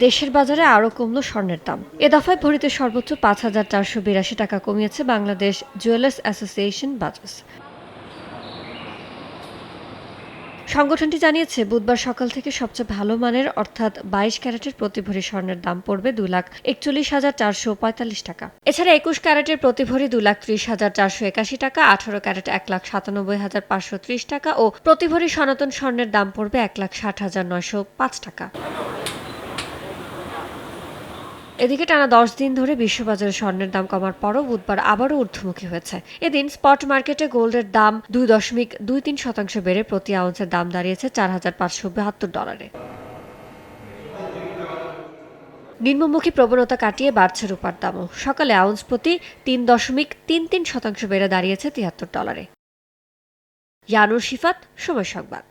দেশের বাজারে আরও কমল স্বর্ণের দাম। এ দফায় ভরিতে সর্বোচ্চ ৫,৪৮২ টাকা কমিয়েছে বাংলাদেশ জুয়েলার্স অ্যাসোসিয়েশন বাজাজ। সংগঠনটি জানিয়েছে, বুধবার সকাল থেকে সবচেয়ে ভালো মানের অর্থাৎ ২২ ক্যারেটের প্রতি ভরি স্বর্ণের দাম পড়বে ২,৪১,৪৪৫ টাকা। এছাড়া ২১ ক্যারেটের প্রতি ভরি ২,৩০,৪৮১ টাকা, ১৮ ক্যারেট ১,৯৭,৫৩০ টাকা ও প্রতি ভরি সনাতন স্বর্ণের দাম পড়বে ১,৬০,৯০৫ টাকা। এদিকে টানা ১০ দিন ধরে বিশ্ববাজারে স্বর্ণের দাম কমার পরও বুধবার আবারও ঊর্ধ্বমুখী হয়েছে। এদিন স্পট মার্কেটে গোল্ডের দাম ২.২৩% বেড়ে প্রতি আউন্সের দাম দাঁড়িয়েছে $৪,৫৭২। নিম্নমুখী প্রবণতা কাটিয়ে বাড়ছে রূপার দামও। সকালে আউন্স প্রতি ৩.৩৩% বেড়ে দাঁড়িয়েছে $৭৩। ইয়ানুর শিফাত, সময় সংবাদ।